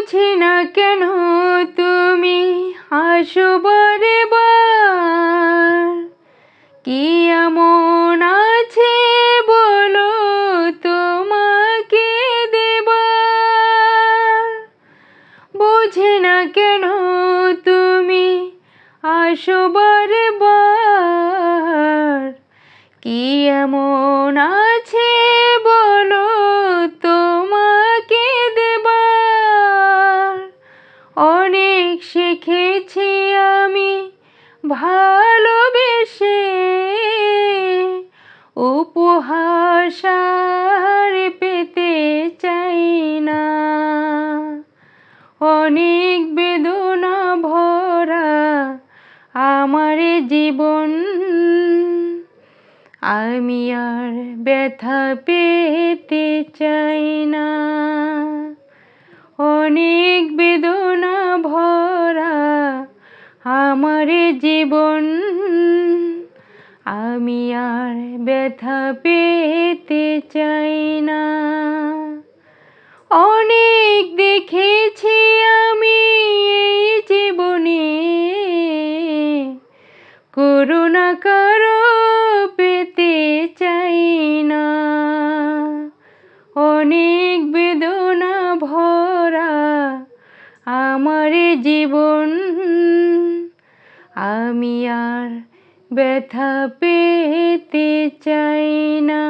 বুঝি না কেন তুমি হাসো বারে বার। কি এমন আছে বলো তোমাকে দেবার। বুঝি না কেন তুমি আসো বারে বার। কি এমন আছে বলো তোমাকে দেবার। অনেক শিখেছি আমি ভালোবেসে, উপহাস আর পেতে চাই না। অনেক বেদনা ভরা আমার জীবন, আমি আর ব্যথা পেতে চাই না। অনেক বেদনা ভরা আমার জীবন, আমি আর ব্যথা পেতে চাই না। অনেক দেখেছি আমি এই জীবনে, করুণা কারো পেতে চাই না। অনেক বেদনা ভরা আমার জীবন, আমি আর ব্যথা পেতে চাই না।